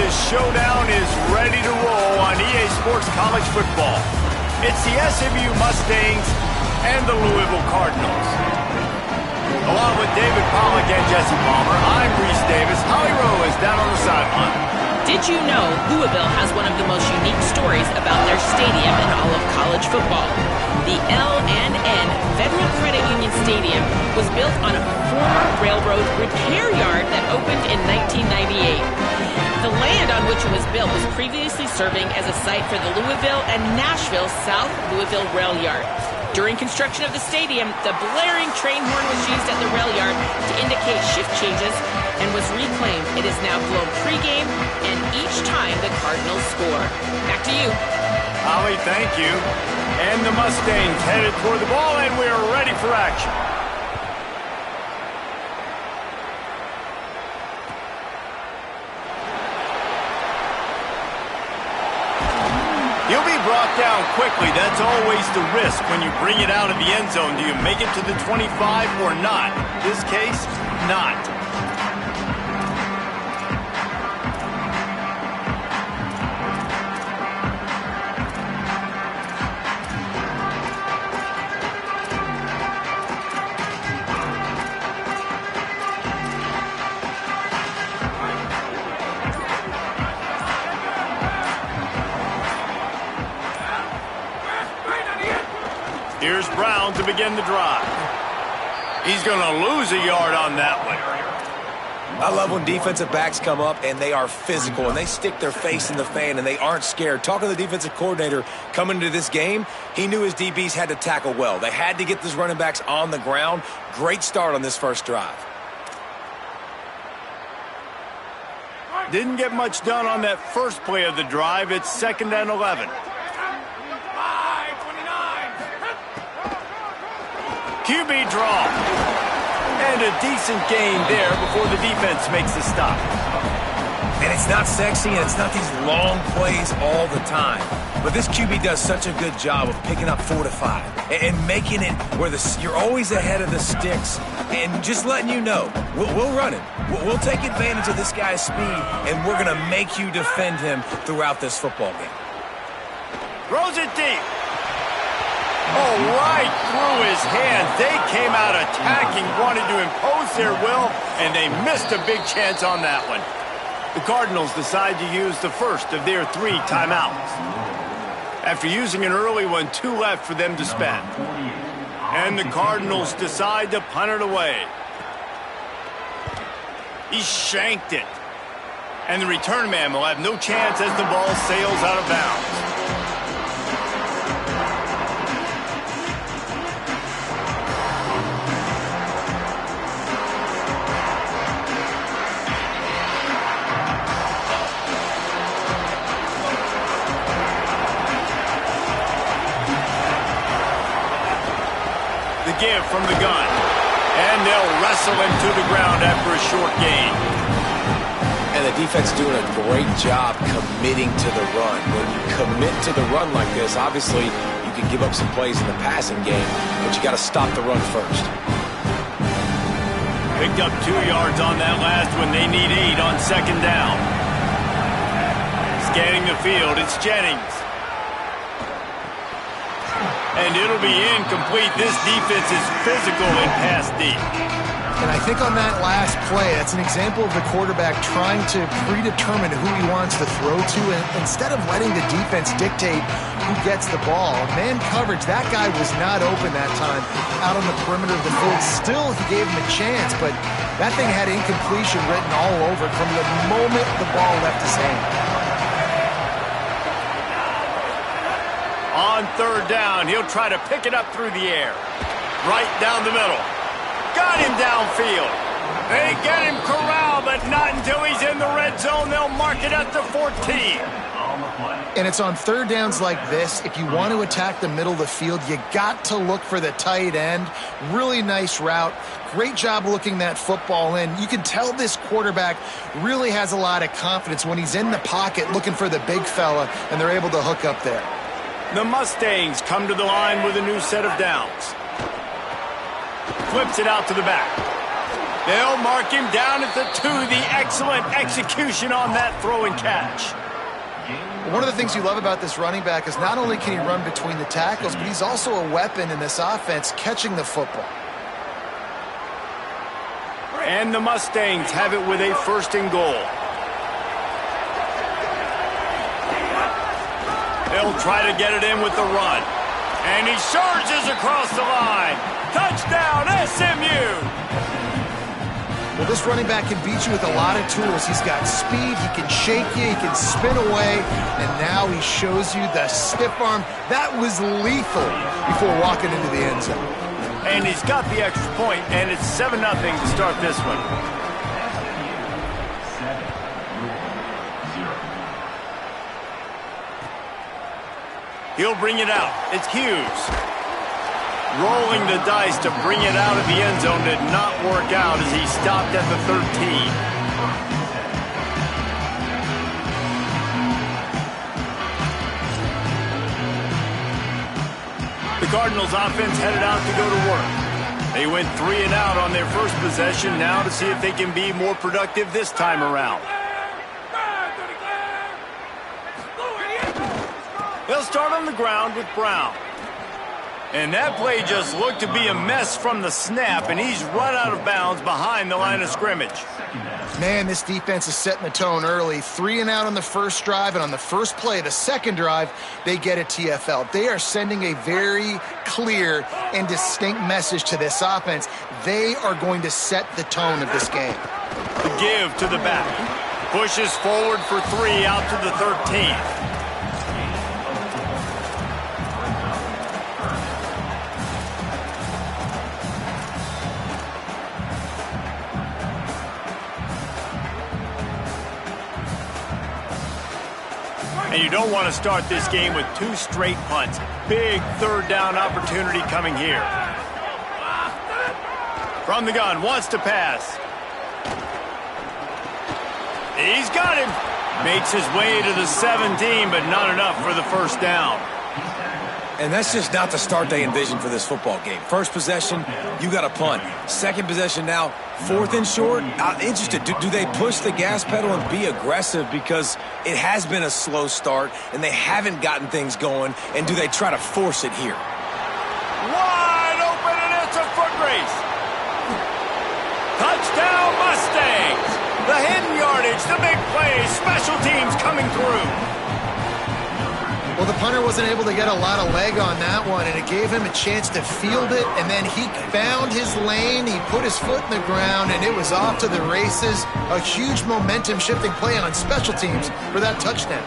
this showdown is ready to roll on EA Sports College Football. It's the SMU Mustangs and the Louisville Cardinals. Along with David Pollack and Jesse Palmer, I'm Reese Davis. Holly Rowe is down on the sideline. Did you know Louisville has one of the most unique stories about their stadium in all of college football? The L&N Federal Credit Union Stadium was built on a former railroad repair yard that opened in 1998. The land on which it was built was previously serving as a site for the Louisville and Nashville South Louisville Rail Yard. During construction of the stadium, the blaring train horn was used at the rail yard to indicate shift changes and was reclaimed. It is now blown pregame and each time the Cardinals score. Back to you. Holly, thank you. And the Mustangs headed toward the ball, and we are ready for action. He'll be brought down quickly. That's always the risk when you bring it out of the end zone. Do you make it to the 25 or not? In this case, not. Here's Brown to begin the drive. He's going to lose a yard on that one. I love when defensive backs come up and they are physical and they stick their face in the fan and they aren't scared. Talking to the defensive coordinator coming into this game, he knew his DBs had to tackle well. They had to get those running backs on the ground. Great start on this first drive. Didn't get much done on that first play of the drive. It's 2nd and 11. QB draw. And a decent gain there before the defense makes the stop. And it's not sexy and it's not these long plays all the time. But this QB does such a good job of picking up 4 to 5 and making it where you're always ahead of the sticks and just letting you know, we'll run it. We'll take advantage of this guy's speed and we're going to make you defend him throughout this football game. Throws it deep. Oh, right through his hands. They came out attacking, wanted to impose their will, and they missed a big chance on that one. The Cardinals decide to use the first of their 3 timeouts. After using an early one, 2 left for them to spend. And the Cardinals decide to punt it away. He shanked it. And the return man will have no chance as the ball sails out of bounds. Give from the gun, and they'll wrestle him to the ground after a short gain. And the defense doing a great job committing to the run. When you commit to the run like this, obviously you can give up some plays in the passing game, but you got to stop the run first. Picked up 2 yards on that last one. They need 8 on 2nd down. Scanning the field, it's Jennings. And it'll be incomplete. This defense is physical and pass deep. And I think on that last play, that's an example of the quarterback trying to predetermine who he wants to throw to, and instead of letting the defense dictate who gets the ball. Man coverage, that guy was not open that time out on the perimeter of the field. Still, he gave him a chance, but that thing had incompletion written all over it from the moment the ball left his hand. On 3rd down, he'll try to pick it up through the air. Right down the middle. Got him downfield. They get him corralled, but not until he's in the red zone. They'll mark it at the 14. And it's on 3rd downs like this. If you want to attack the middle of the field, you got to look for the tight end. Really nice route. Great job looking that football in. You can tell this quarterback really has a lot of confidence when he's in the pocket looking for the big fella, and they're able to hook up there. The Mustangs come to the line with a new set of downs. Flips it out to the back. They'll mark him down at the 2. The excellent execution on that throw and catch. One of the things you love about this running back is not only can he run between the tackles, but he's also a weapon in this offense catching the football. And the Mustangs have it with a 1st and goal. They'll try to get it in with the run. And he surges across the line. Touchdown, SMU! Well, this running back can beat you with a lot of tools. He's got speed, he can shake you, he can spin away, and now he shows you the stiff arm. That was lethal before walking into the end zone. And he's got the extra point, and it's 7-0 to start this one. He'll bring it out. It's Hughes. Rolling the dice to bring it out of the end zone did not work out as he stopped at the 13. The Cardinals offense headed out to go to work. They went 3 and out on their first possession, now to see if they can be more productive this time around. They'll start on the ground with Brown. And that play just looked to be a mess from the snap, and he's run out of bounds behind the line of scrimmage. Man, this defense is setting the tone early. 3 and out on the first drive, and on the first play, the second drive, they get a TFL. They are sending a very clear and distinct message to this offense. They are going to set the tone of this game. The give to the back. Pushes forward for 3 out to the 13. And you don't want to start this game with 2 straight punts. Big 3rd down opportunity coming here. From the gun, wants to pass. He's got him. Makes his way to the 17, but not enough for the 1st down. And that's just not the start they envisioned for this football game. First possession, you got a punt. Second possession now, 4th and short. I'm interested, do they push the gas pedal and be aggressive because it has been a slow start and they haven't gotten things going, and do they try to force it here? Wide open, and it's a foot race. Touchdown, Mustangs. The hidden yardage, the big play, special teams coming through. Well, the punter wasn't able to get a lot of leg on that one, and it gave him a chance to field it, and then he found his lane, he put his foot in the ground, and it was off to the races. A huge momentum-shifting play on special teams for that touchdown.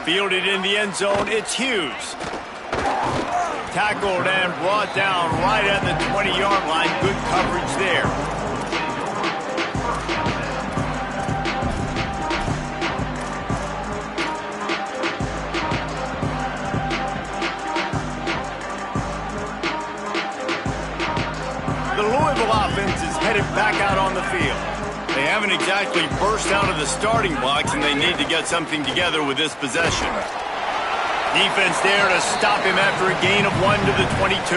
Fielded in the end zone, it's Hughes. Tackled and brought down right at the 20-yard line. Good coverage there. The Louisville offense is headed back out on the field. They haven't exactly burst out of the starting blocks, and they need to get something together with this possession. Defense there to stop him after a gain of 1 to the 22.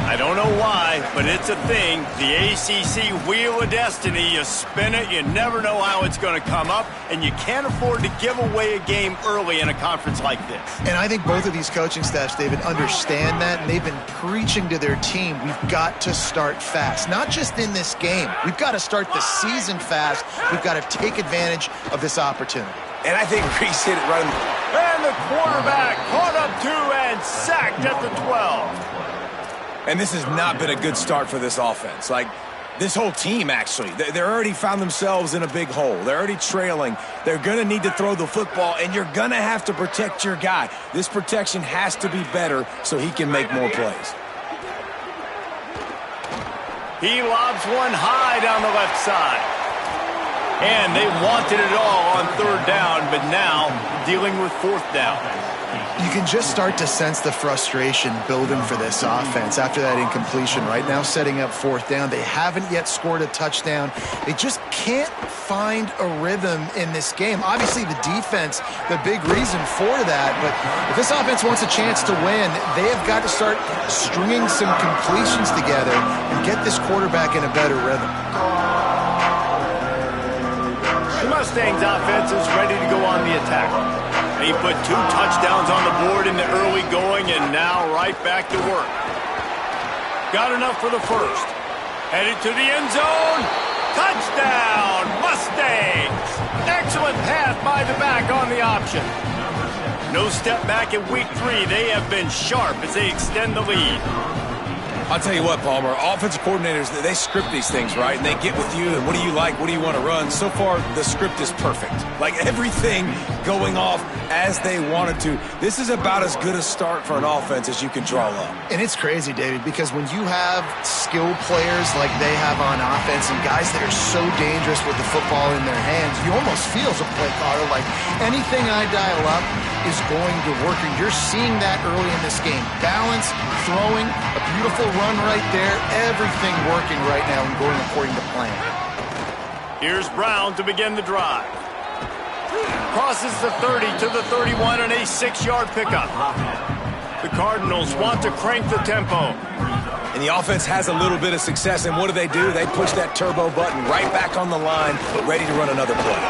I don't know why, but it's a thing. The ACC Wheel of Destiny, you spin it, you never know how it's going to come up, and you can't afford to give away a game early in a conference like this. And I think both of these coaching staffs, David, understand that, and they've been preaching to their team, we've got to start fast. Not just in this game. We've got to start the season fast. We've got to take advantage of this opportunity. And I think Reese hit it right in the... And the quarterback caught up to and sacked at the 12. And this has not been a good start for this offense. Like, this whole team, actually. They're already found themselves in a big hole. They're already trailing. They're going to need to throw the football, and you're going to have to protect your guy. This protection has to be better so he can make more plays. He lobs one high down the left side. And they wanted it all on 3rd down, but now dealing with 4th down. You can just start to sense the frustration building for this offense after that incompletion. Right now, setting up fourth down. They haven't yet scored a touchdown. They just can't find a rhythm in this game. Obviously, the defense, the big reason for that. But if this offense wants a chance to win, they have got to start stringing some completions together and get this quarterback in a better rhythm. The Mustangs offense is ready to go on the attack. He put 2 touchdowns on the board in the early going and now right back to work. Got enough for the first. Headed to the end zone. Touchdown, Mustangs! Excellent pass by the back on the option. No step back in week 3. They have been sharp as they extend the lead. I'll tell you what, Palmer, offensive coordinators, they script these things, right? And they get with you, and what do you like? What do you want to run? So far, the script is perfect. Like, everything going off as they wanted to. This is about as good a start for an offense as you can draw up. And it's crazy, David, because when you have skilled players like they have on offense and guys that are so dangerous with the football in their hands, you almost feel as a play caller like anything I dial up is going to work. And you're seeing that early in this game. Balance, throwing, a beautiful run right there, everything working right now and going according to plan. Here's Brown to begin the drive. Crosses the 30 to the 31 and a 6-yard pickup. The Cardinals want to crank the tempo. And the offense has a little bit of success, and what do? They push that turbo button right back on the line, ready to run another play.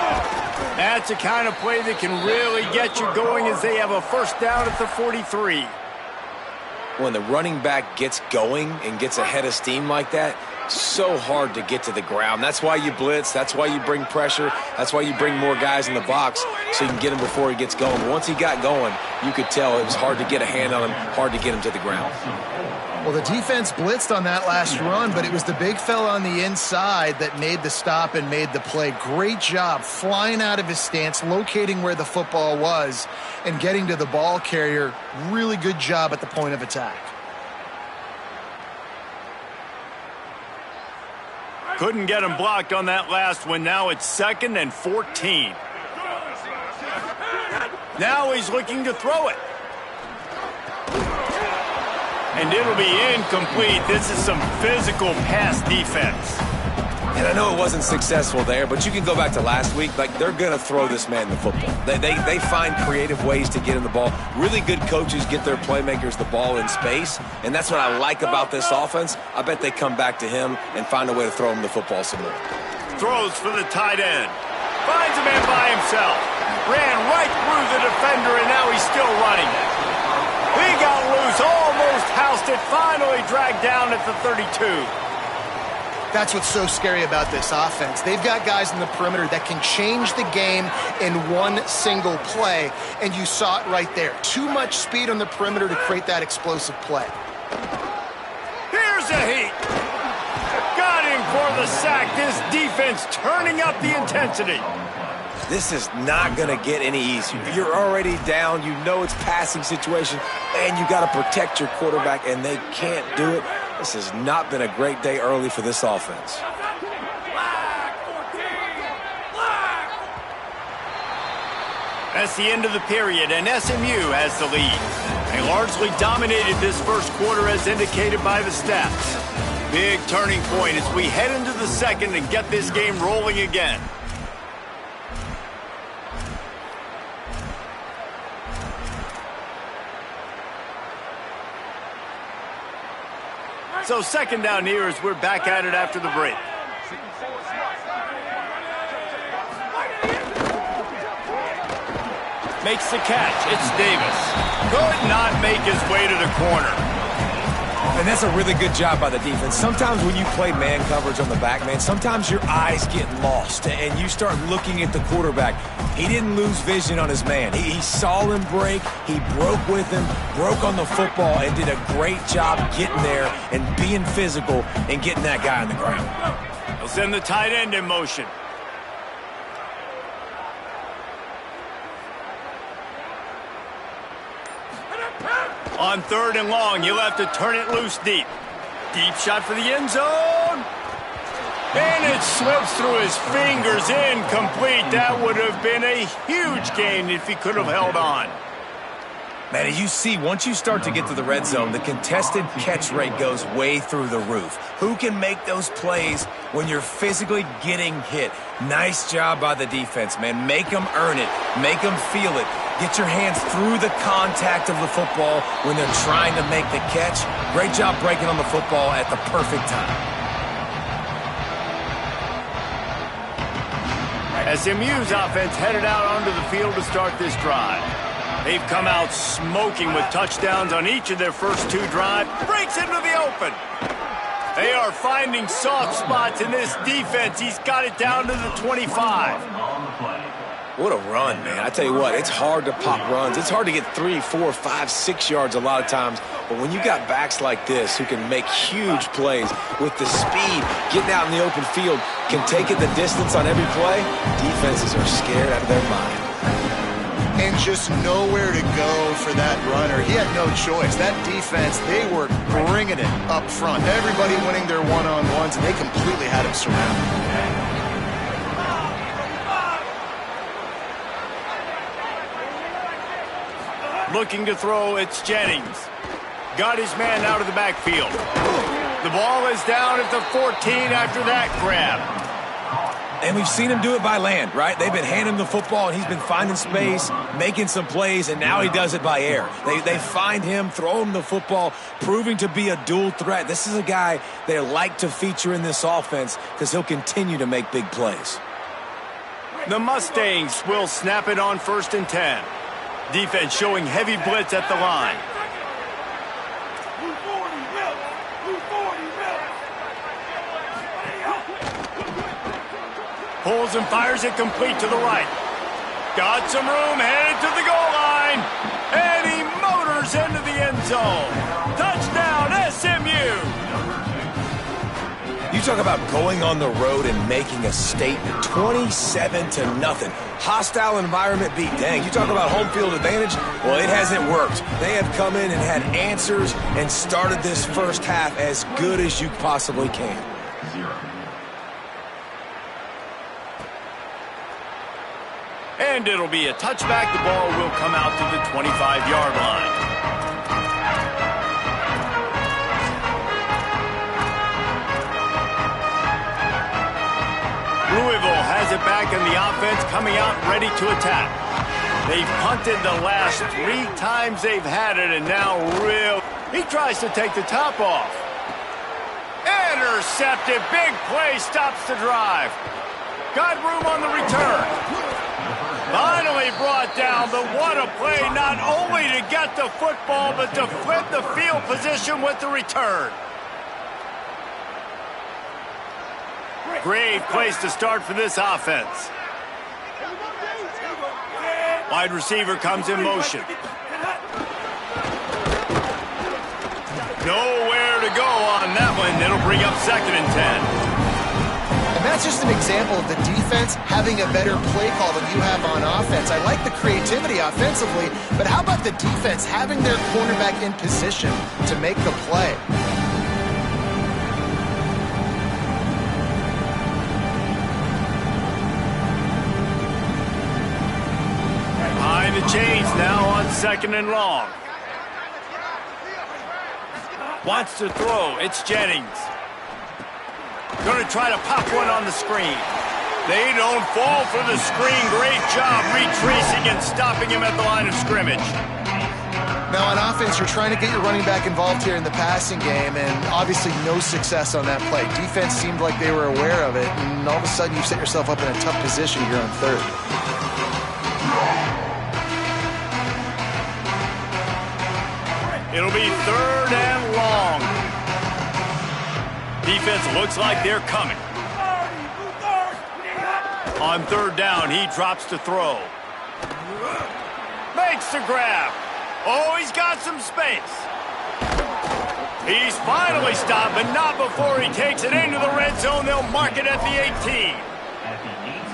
That's a kind of play that can really get you going as they have a first down at the 43. When the running back gets going and gets ahead of steam like that, so hard to get to the ground. That's why you blitz. That's why you bring pressure. That's why you bring more guys in the box so you can get him before he gets going. But once he got going, you could tell it was hard to get a hand on him, hard to get him to the ground. Well, the defense blitzed on that last run, but it was the big fella on the inside that made the stop and made the play. Great job flying out of his stance, locating where the football was, and getting to the ball carrier. Really good job at the point of attack. Couldn't get him blocked on that last one. Now it's 2nd and 14. Now he's looking to throw it. And it'll be incomplete. This is some physical pass defense. And I know it wasn't successful there, but you can go back to last week. Like, they're going to throw this man the football. They find creative ways to get him the ball. Really good coaches get their playmakers the ball in space, and that's what I like about this offense. I bet they come back to him and find a way to throw him the football some more. Throws for the tight end. Finds a man by himself. Ran right through the defender, and now he's still running. He got loose, almost housed it, finally dragged down at the 32. That's what's so scary about this offense. They've got guys in the perimeter that can change the game in one single play, and you saw it right there. Too much speed on the perimeter to create that explosive play. Here's a heat. Got him for the sack. This defense turning up the intensity. This is not going to get any easier. You're already down. You know it's passing situation, and you got to protect your quarterback, and they can't do it. This has not been a great day early for this offense. That's the end of the period, and SMU has the lead. They largely dominated this first quarter as indicated by the stats. Big turning point as we head into the second and get this game rolling again. So second down here as we're back at it after the break. Makes the catch. It's Davis. Could not make his way to the corner. And that's a really good job by the defense. Sometimes when you play man coverage on the back, man, sometimes your eyes get lost and you start looking at the quarterback. He didn't lose vision on his man. He saw him break. He broke with him, broke on the football, and did a great job getting there and being physical and getting that guy on the ground. He'll send the tight end in motion. On 3rd and long, you'll have to turn it loose deep. Deep shot for the end zone. And it slips through his fingers, incomplete. That would have been a huge gain if he could have held on. Man, as you see, once you start to get to the red zone, the contested catch rate goes way through the roof. Who can make those plays when you're physically getting hit? Nice job by the defense, man. Make them earn it. Make them feel it. Get your hands through the contact of the football when they're trying to make the catch. Great job breaking on the football at the perfect time. SMU's offense headed out onto the field to start this drive. They've come out smoking with touchdowns on each of their first 2 drives. Breaks into the open. They are finding soft spots in this defense. He's got it down to the 25. What a run, man. I tell you what, it's hard to pop runs. It's hard to get 3, 4, 5, 6 yards a lot of times. But when you got backs like this who can make huge plays with the speed, getting out in the open field, can take it the distance on every play, defenses are scared out of their mind. And just nowhere to go for that runner. He had no choice. That defense, they were bringing it up front. Everybody winning their one-on-ones, and they completely had him surrounded. Looking to throw, it's Jennings. Got his man out of the backfield. The ball is down at the 14 after that grab. And we've seen him do it by land, right? They've been handing him the football, and he's been finding space, making some plays, and now he does it by air. They find him, throw him the football, proving to be a dual threat. This is a guy they like to feature in this offense because he'll continue to make big plays. The Mustangs will snap it on 1st and 10. Defense showing heavy blitz at the line. Pulls and fires it complete to the right. Got some room, headed to the goal line. And he motors into the end zone. Touchdown, SMU. You talk about going on the road and making a statement. 27-0. Hostile environment beat. Dang, you talk about home field advantage? Well, it hasn't worked. They have come in and had answers and started this first half as good as you possibly can. And it'll be a touchback. The ball will come out to the 25-yard line. Louisville has it back, and the offense coming out ready to attack. They've punted the last 3 times they've had it, and now he tries to take the top off. Intercepted. Big play stops the drive. Got room on the return. Finally brought down, but what a play, not only to get the football, but to flip the field position with the return. Great place to start for this offense. Wide receiver comes in motion. Nowhere to go on that one. It'll bring up 2nd and 10. And that's just an example of the defense having a better play call than you have on offense. I like the creativity offensively, but how about the defense having their cornerback in position to make the play? Behind the chains now on 2nd and long. Wants to throw. It's Jennings. Going to try to pop one on the screen. They don't fall for the screen. Great job retracing and stopping him at the line of scrimmage. Now on offense, you're trying to get your running back involved here in the passing game, and obviously no success on that play. Defense seemed like they were aware of it, and all of a sudden you've set yourself up in a tough position here on 3rd. It'll be 3rd and long. Defense looks like they're coming. On 3rd down, he drops to throw. Makes the grab. Oh, he's got some space. He's finally stopped, but not before he takes it into the red zone. They'll mark it at the 18.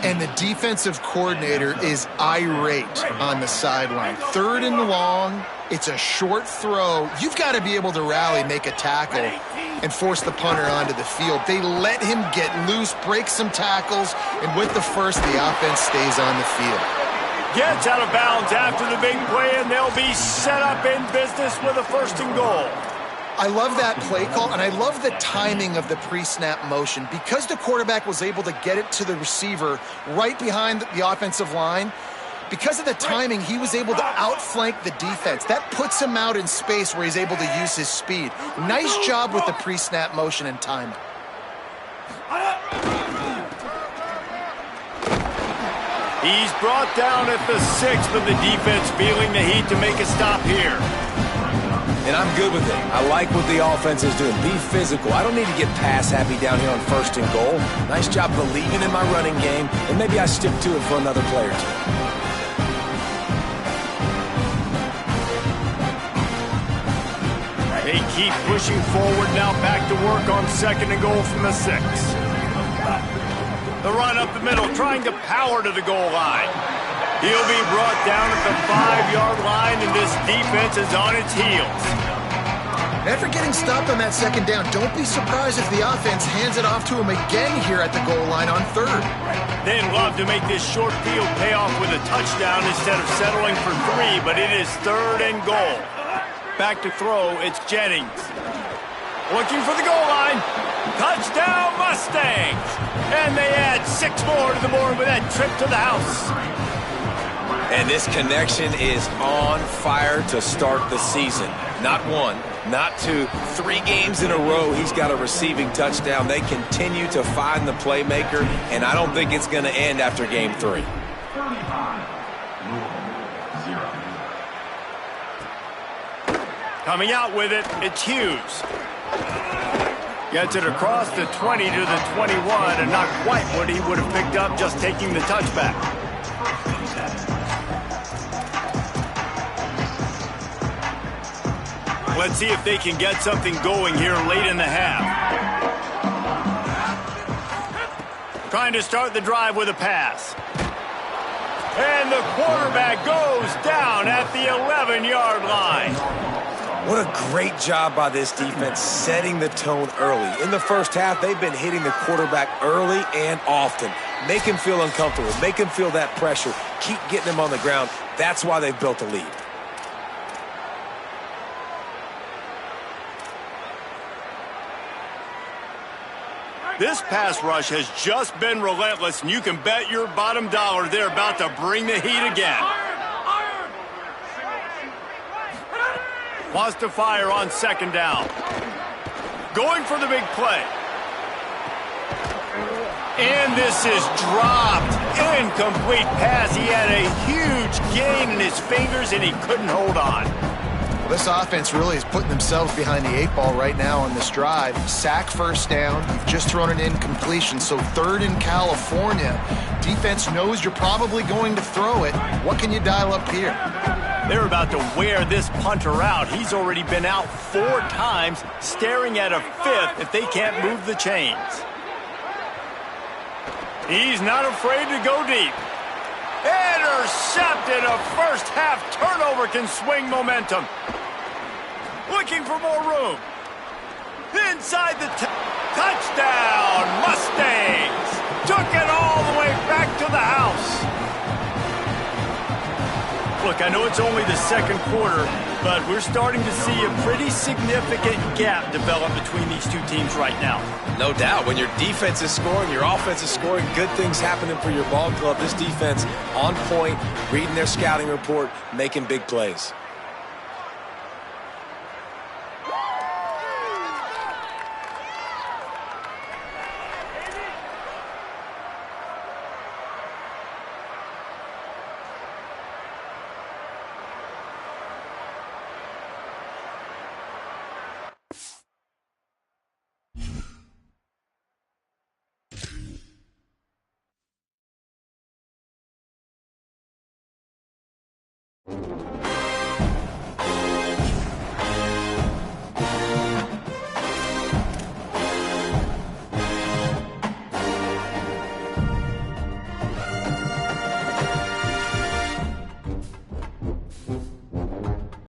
And the defensive coordinator is irate on the sideline. 3rd and long. It's a short throw. You've got to be able to rally, make a tackle, and force the punter onto the field. They let him get loose, break some tackles, and with the first, the offense stays on the field. Gets out of bounds after the big play, and they'll be set up in business with a 1st and goal. I love that play call, and I love the timing of the pre-snap motion. Because the quarterback was able to get it to the receiver right behind the offensive line, because of the timing, he was able to outflank the defense. That puts him out in space where he's able to use his speed. Nice job with the pre-snap motion and timing. He's brought down at the 6th, but the defense feeling the heat to make a stop here. And I'm good with it. I like what the offense is doing. Be physical. I don't need to get pass happy down here on 1st and goal. Nice job believing in my running game, and maybe I stick to it for another play or two. They keep pushing forward now, back to work on 2nd and goal from the 6. The run up the middle, trying to power to the goal line. He'll be brought down at the 5-yard line, and this defense is on its heels. After getting stopped on that 2nd down, don't be surprised if the offense hands it off to him again here at the goal line on 3rd. They'd love to make this short field pay off with a touchdown instead of settling for 3, but it is 3rd and goal. Back to throw, it's Jennings. Looking for the goal line. Touchdown, Mustangs! And they add 6 more to the board with that trip to the house. And this connection is on fire to start the season. Not 1, not 2, 3 games in a row he's got a receiving touchdown. They continue to find the playmaker, and I don't think it's going to end after game 3. Coming out with it, it's Hughes. Gets it across the 20 to the 21, and not quite what he would have picked up just taking the touchback. Let's see if they can get something going here late in the half. Trying to start the drive with a pass. And the quarterback goes down at the 11-yard line. What a great job by this defense setting the tone early. In the first half, they've been hitting the quarterback early and often. Make him feel uncomfortable. Make him feel that pressure. Keep getting him on the ground. That's why they've built a lead. This pass rush has just been relentless, and you can bet your bottom dollar they're about to bring the heat again. Wants to fire on 2nd down. Going for the big play. And this is dropped. Incomplete pass. He had a huge gain in his fingers, and he couldn't hold on. This offense really is putting themselves behind the 8 ball right now on this drive. Sack 1st down. You've just thrown an incompletion, so 3rd in California. Defense knows you're probably going to throw it. What can you dial up here? They're about to wear this punter out. He's already been out 4 times, staring at a 5th if they can't move the chains. He's not afraid to go deep. Intercepted. A first-half turnover can swing momentum. Looking for more room. Inside the touchdown, Mustangs. Took it all the way back to the house. Look, I know it's only the 2nd quarter, but we're starting to see a pretty significant gap develop between these two teams right now. No doubt. When your defense is scoring, your offense is scoring, good things happening for your ball club. This defense on point, reading their scouting report, making big plays.